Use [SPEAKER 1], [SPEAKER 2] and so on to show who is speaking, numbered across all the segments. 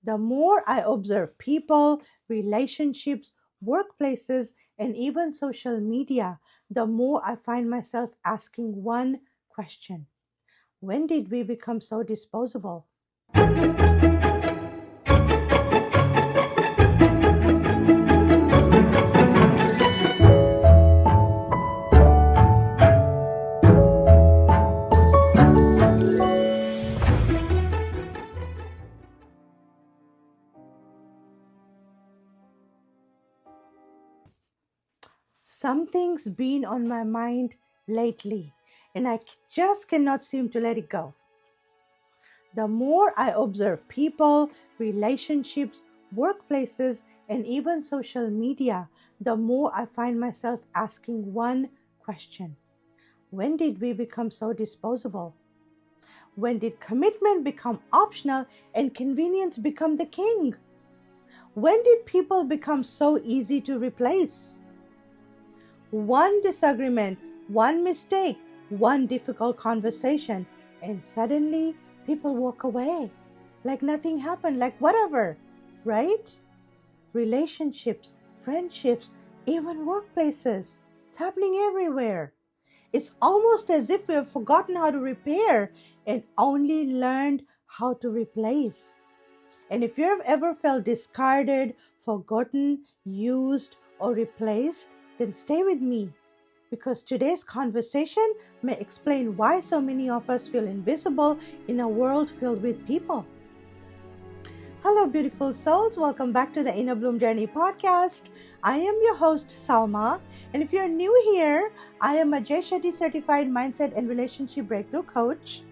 [SPEAKER 1] The more I observe people, relationships, workplaces, and even social media, the more I find myself asking one question: when did we become so disposable? Something's been on my mind lately, and just cannot seem to let it go. The more I observe people, relationships, workplaces, and even social media, the more I find myself asking one question: when did we become so disposable? When did commitment become optional and convenience become the king? When did people become so easy to replace? One disagreement, one mistake, one difficult conversation, and suddenly people walk away like nothing happened, like whatever, right? Relationships, friendships, even workplaces. It's happening everywhere. It's almost as if we have forgotten how to repair and only learned how to replace. And if you have ever felt discarded, forgotten, used, or replaced, then stay with me, because today's conversation may explain why so many of us feel invisible in a world filled with people. Hello, beautiful souls. Welcome back to the Inner Bloom Journey podcast. I am your host, Salma. And if you're new here, I am a Jay Shetty certified mindset and relationship breakthrough coach.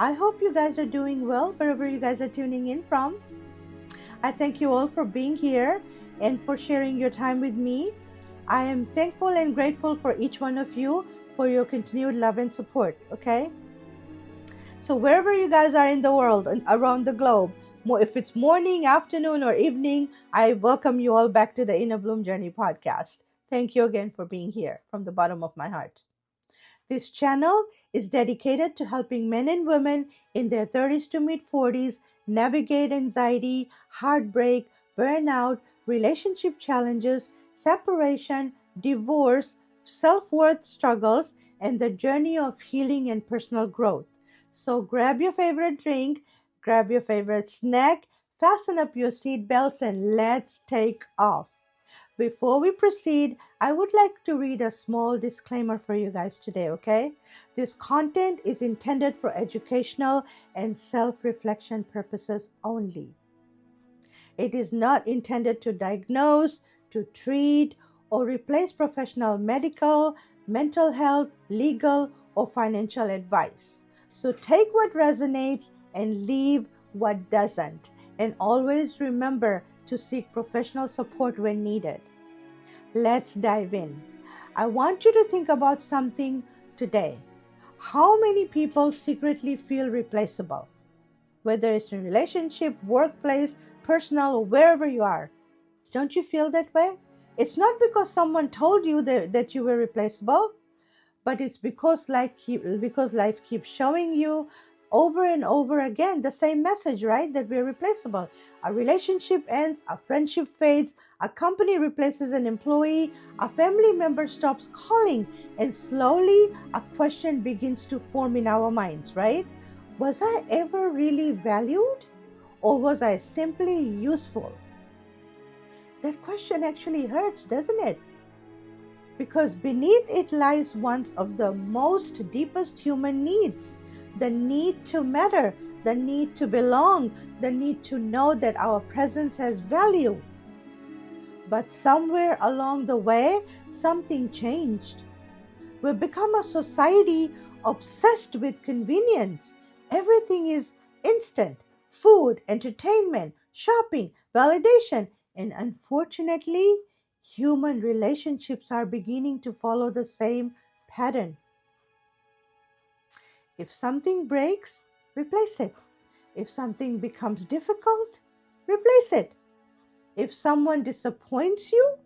[SPEAKER 1] I hope you guys are doing well wherever you guys are tuning in from. I thank you all for being here and for sharing your time with me. I am thankful and grateful for each one of you for your continued love and support, okay? So wherever you guys are in the world and around the globe, if it's morning, afternoon, or evening, I welcome you all back to the Inner Bloom Journey podcast. Thank you again for being here from the bottom of my heart. This channel is dedicated to helping men and women in their 30s to mid 40s navigate anxiety, heartbreak, burnout, relationship challenges, separation, divorce, self worth struggles, and the journey of healing and personal growth. So grab your favorite drink, grab your favorite snack, fasten up your seatbelts, and let's take off. Before we proceed, I would like to read a small disclaimer for you guys today, okay? This content is intended for educational and self reflection purposes only. It is not intended to diagnose, to treat, or replace professional medical, mental health, legal, or financial advice. So take what resonates and leave what doesn't. And always remember to seek professional support when needed. Let's dive in. I want you to think about something today. How many people secretly feel replaceable? Whether it's in relationship, workplace, personal, or wherever you are. Don't you feel that way? It's not because someone told you that you were replaceable, but it's because life keeps showing you over and over again the same message, right? That we're replaceable. A relationship ends, a friendship fades, a company replaces an employee, a family member stops calling, and slowly a question begins to form in our minds, right? Was I ever really valued, or was I simply useful? That question actually hurts, doesn't it? Because beneath it lies one of the most deepest human needs: the need to matter, the need to belong, the need to know that our presence has value. But somewhere along the way, something changed. We've become a society obsessed with convenience. Everything is instant: food, entertainment, shopping, validation, and unfortunately, human relationships are beginning to follow the same pattern. If something breaks, replace it. If something becomes difficult, replace it. If someone disappoints you,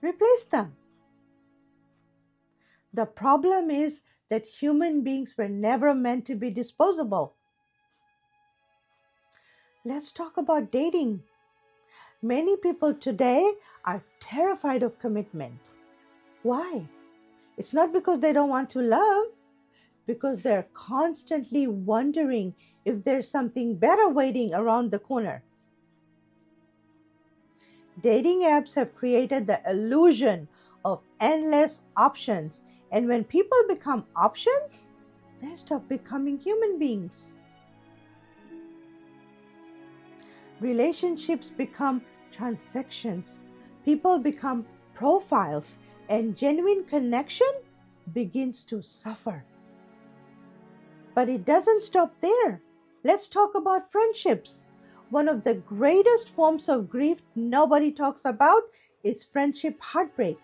[SPEAKER 1] replace them. The problem is that human beings were never meant to be disposable. Let's talk about dating. Many people today are terrified of commitment. Why? It's not because they don't want to love, because they're constantly wondering if there's something better waiting around the corner. Dating apps have created the illusion of endless options, and when people become options, they stop becoming human beings. Relationships become transactions, people become profiles, and genuine connection begins to suffer. But it doesn't stop there. Let's talk about friendships. One of the greatest forms of grief nobody talks about is friendship heartbreak.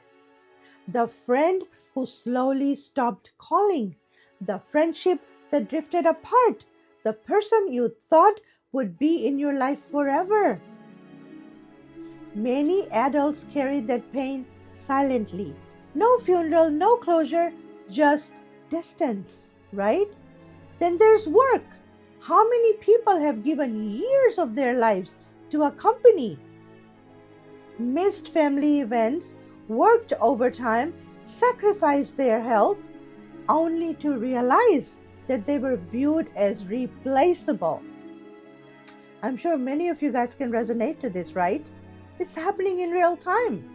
[SPEAKER 1] The friend who slowly stopped calling, the friendship that drifted apart, the person you thought would be in your life forever. Many adults carry that pain silently. No funeral, no closure, just distance, right? Then there's work. How many people have given years of their lives to a company, missed family events, worked overtime, sacrificed their health, only to realize that they were viewed as replaceable? I'm sure many of you guys can resonate to this, right? It's happening in real time.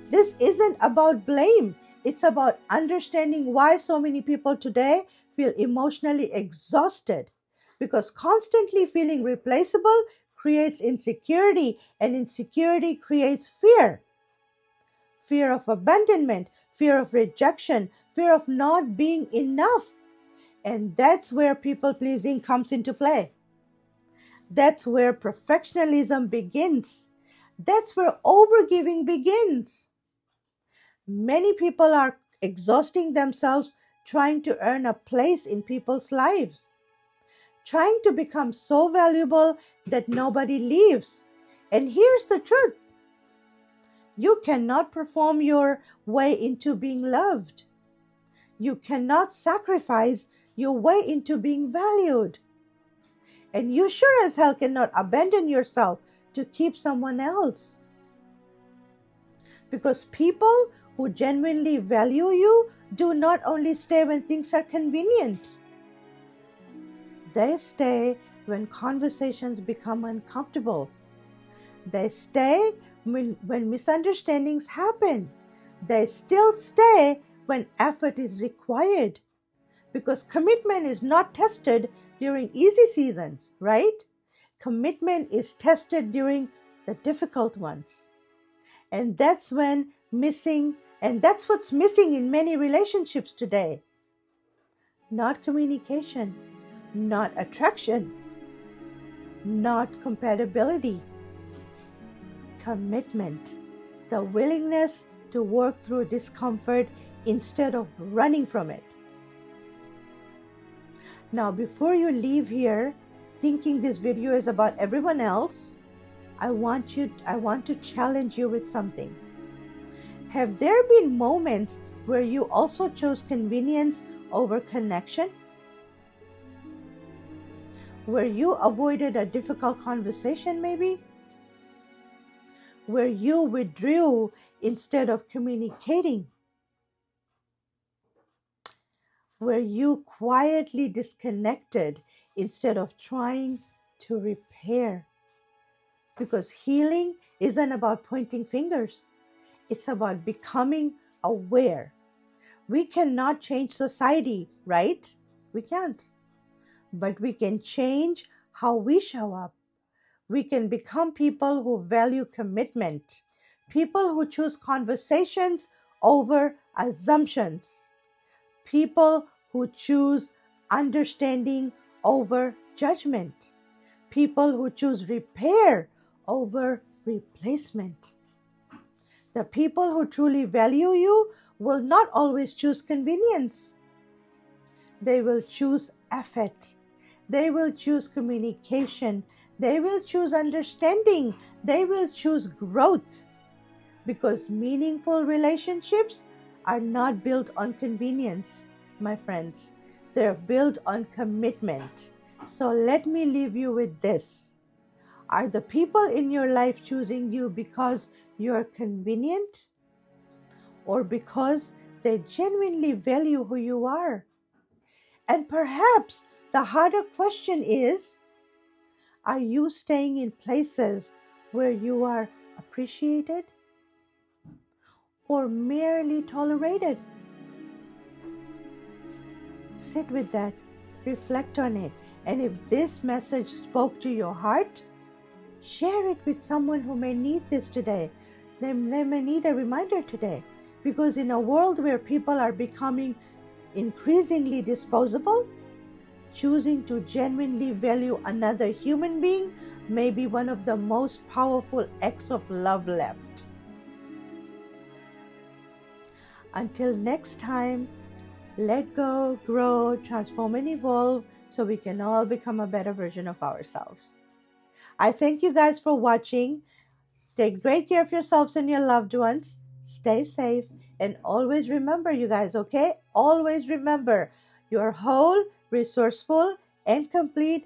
[SPEAKER 1] This isn't about blame. It's about understanding why so many people today feel emotionally exhausted. Because constantly feeling replaceable creates insecurity, and insecurity creates fear. Fear of abandonment, fear of rejection, fear of not being enough. And that's where people pleasing comes into play. That's where perfectionism begins. That's where overgiving begins. Many people are exhausting themselves trying to earn a place in people's lives, trying to become so valuable that nobody leaves. And here's the truth: you cannot perform your way into being loved. You cannot sacrifice your way into being valued. And you sure as hell cannot abandon yourself to keep someone else. Because people who genuinely value you do not only stay when things are convenient, they stay when conversations become uncomfortable. They stay when misunderstandings happen. They still stay when effort is required. Because commitment is not tested during easy seasons, right? Commitment is tested during the difficult ones. And that's what's missing in many relationships today. Not communication, not attraction, not compatibility. Commitment, the willingness to work through discomfort instead of running from it. Now, before you leave here thinking this video is about everyone else, I want to challenge you with something. Have there been moments where you also chose convenience over connection? Where you avoided a difficult conversation, maybe? Where you withdrew instead of communicating? Where you quietly disconnected instead of trying to repair? Because healing isn't about pointing fingers, it's about becoming aware. We cannot change society, right? We can't. But we can change how we show up. We can become people who value commitment, people who choose conversations over assumptions, people who choose understanding over judgment, people who choose repair over replacement. The people who truly value you will not always choose convenience. They will choose effort. They will choose communication. They will choose understanding. They will choose growth. Because meaningful relationships are not built on convenience, my friends. They're built on commitment. So let me leave you with this. Are the people in your life choosing you because you're convenient or because they genuinely value who you are? And perhaps the harder question is, are you staying in places where you are appreciated or merely tolerated? Sit with that, reflect on it, and if this message spoke to your heart, share it with someone who may need this today. They may need a reminder today. Because in a world where people are becoming increasingly disposable, choosing to genuinely value another human being may be one of the most powerful acts of love left. Until next time, let go, grow, transform, and evolve so we can all become a better version of ourselves. I thank you guys for watching. Take great care of yourselves and your loved ones. Stay safe and always remember, you guys, okay? Always remember you're whole, resourceful, and complete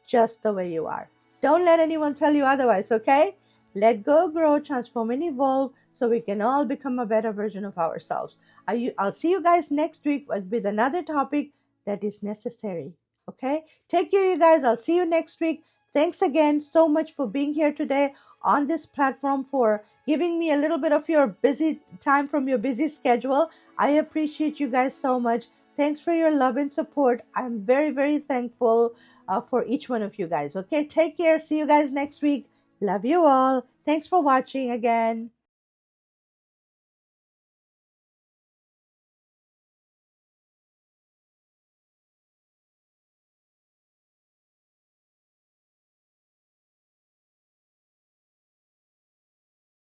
[SPEAKER 1] just the way you are. Don't let anyone tell you otherwise, okay? Let go, grow, transform, and evolve so we can all become a better version of ourselves. I'll see you guys next week with another topic that is necessary, okay? Take care, you guys. I'll see you next week. Thanks again so much for being here today on this platform, for giving me a little bit of your busy time from your busy schedule. I appreciate you guys so much. Thanks for your love and support. I'm very, very thankful for each one of you guys. Okay, take care. See you guys next week. Love you all. Thanks for watching again.